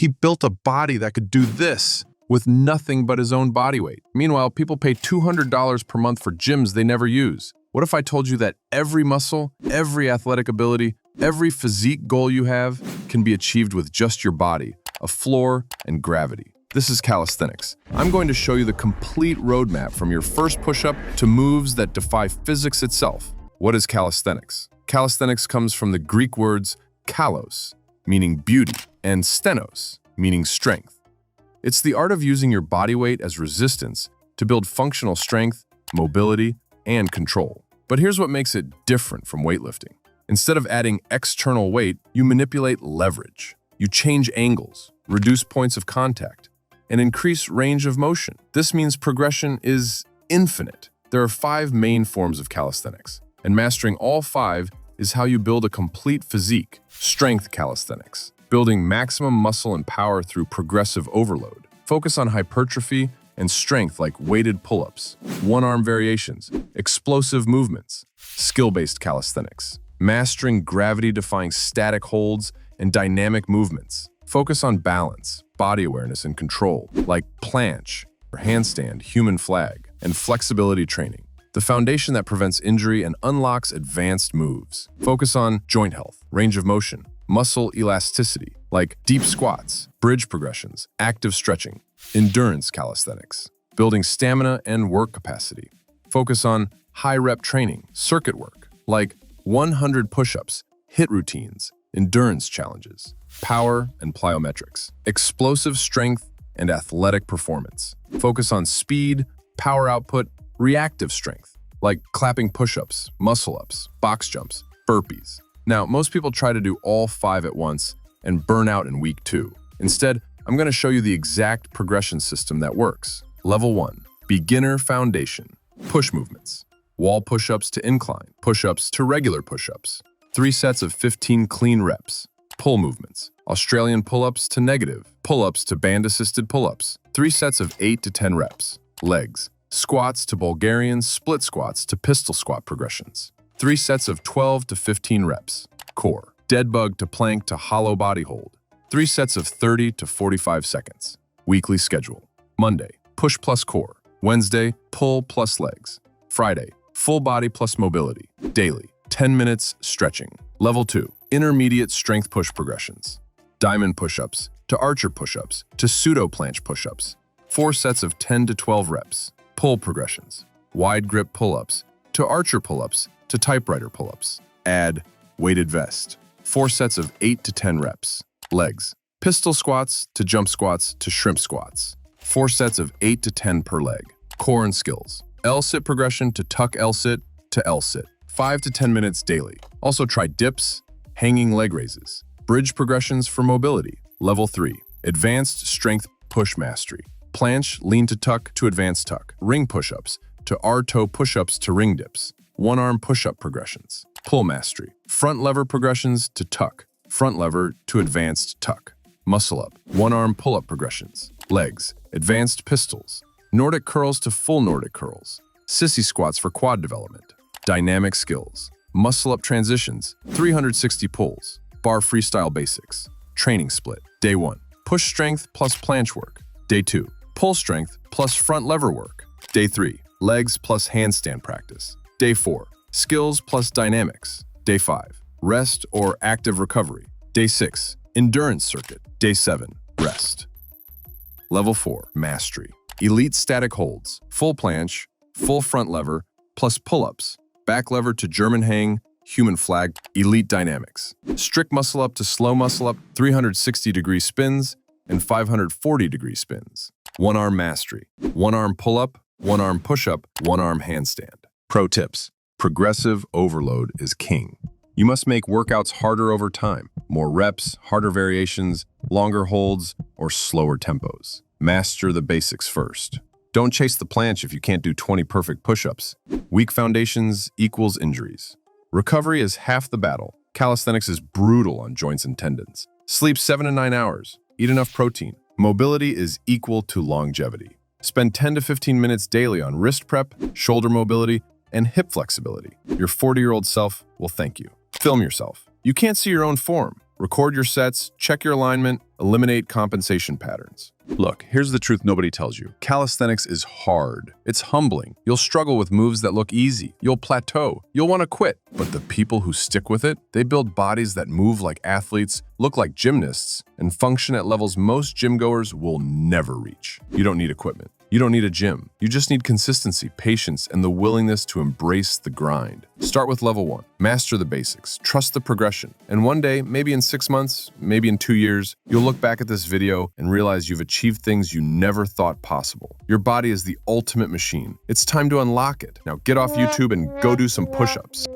He built a body that could do this with nothing but his own body weight. Meanwhile, people pay $200 per month for gyms they never use. What if I told you that every muscle, every athletic ability, every physique goal you have can be achieved with just your body, a floor, and gravity? This is calisthenics. I'm going to show you the complete roadmap from your first push-up to moves that defy physics itself. What is calisthenics? Calisthenics comes from the Greek words kalos, meaning beauty, and stenos, meaning strength. It's the art of using your body weight as resistance to build functional strength, mobility, and control. But here's what makes it different from weightlifting. Instead of adding external weight, you manipulate leverage. You change angles, reduce points of contact, and increase range of motion. This means progression is infinite. There are 5 main forms of calisthenics, and mastering all 5 is how you build a complete physique. Strength calisthenics, building maximum muscle and power through progressive overload. Focus on hypertrophy and strength like weighted pull-ups, one-arm variations, explosive movements. Skill-based calisthenics, mastering gravity-defying static holds and dynamic movements. Focus on balance, body awareness, and control, like planche, handstand, human flag, and flexibility training. The foundation that prevents injury and unlocks advanced moves. Focus on joint health, range of motion, muscle elasticity, like deep squats, bridge progressions, active stretching. Endurance calisthenics, building stamina and work capacity. Focus on high-rep training, circuit work, like 100 push-ups, HIIT routines, endurance challenges. Power and plyometrics, explosive strength and athletic performance. Focus on speed, power output, reactive strength, like clapping push-ups, muscle-ups, box jumps, burpees. Now, most people try to do all 5 at once and burn out in week 2. Instead, I'm going to show you the exact progression system that works. Level 1, beginner foundation, push movements. Wall push-ups to incline, push-ups to regular push-ups. 3 sets of 15 clean reps. Pull movements, Australian pull-ups to negative, pull-ups to band-assisted pull-ups. 3 sets of 8 to 10 reps. Legs, squats to Bulgarian split squats to pistol squat progressions. 3 sets of 12 to 15 reps. Core, dead bug to plank to hollow body hold. 3 sets of 30 to 45 seconds. Weekly schedule. Monday, push plus core. Wednesday, pull plus legs. Friday, full body plus mobility. Daily, 10 minutes stretching. Level 2, intermediate strength push progressions. Diamond push-ups to archer push-ups to pseudo planche push-ups. 4 sets of 10 to 12 reps. Pull progressions. Wide grip pull-ups to archer pull-ups to typewriter pull-ups. Add weighted vest. 4 sets of 8 to 10 reps. Legs, pistol squats to jump squats to shrimp squats. 4 sets of 8 to 10 per leg. Core and skills. L-sit progression to tuck L-sit to L-sit. 5 to 10 minutes daily. Also try dips, hanging leg raises. Bridge progressions for mobility. Level 3, advanced strength push mastery. Planche, lean to tuck to advanced tuck. Ring push-ups to R-toe push-ups to ring dips. One-arm push-up progressions. Pull mastery. Front lever progressions to tuck. Front lever to advanced tuck. Muscle up. One-arm pull-up progressions. Legs. Advanced pistols. Nordic curls to full Nordic curls. Sissy squats for quad development. Dynamic skills. Muscle-up transitions. 360 pulls. Bar freestyle basics. Training split. Day 1. Push strength plus planche work. Day 2. Pull strength plus front lever work. Day 3. Legs plus handstand practice. Day 4. Skills plus dynamics. Day 5. Rest or active recovery. Day 6. Endurance circuit. Day 7. Rest. Level 4. Mastery. Elite static holds. Full planche, full front lever, plus pull-ups. Back lever to German hang, human flag. Elite dynamics. Strict muscle up to slow muscle up, 360-degree spins, and 540-degree spins. One-arm mastery. One-arm pull-up, one-arm push-up, one-arm handstand. Pro tips. Progressive overload is king. You must make workouts harder over time. More reps, harder variations, longer holds, or slower tempos. Master the basics first. Don't chase the planche if you can't do 20 perfect push-ups. Weak foundations equals injuries. Recovery is half the battle. Calisthenics is brutal on joints and tendons. Sleep 7 to 9 hours. Eat enough protein. Mobility is equal to longevity. Spend 10 to 15 minutes daily on wrist prep, shoulder mobility, and hip flexibility. Your 40-year-old self will thank you. Film yourself. You can't see your own form. Record your sets, check your alignment, eliminate compensation patterns. Look, here's the truth nobody tells you. Calisthenics is hard. It's humbling. You'll struggle with moves that look easy. You'll plateau. You'll want to quit. But the people who stick with it, they build bodies that move like athletes, look like gymnasts, and function at levels most gym-goers will never reach. You don't need equipment. You don't need a gym. You just need consistency, patience, and the willingness to embrace the grind. Start with level 1. Master the basics. Trust the progression. And one day, maybe in 6 months, maybe in 2 years, you'll look back at this video and realize you've achieved things you never thought possible. Your body is the ultimate machine. It's time to unlock it. Now get off YouTube and go do some push-ups.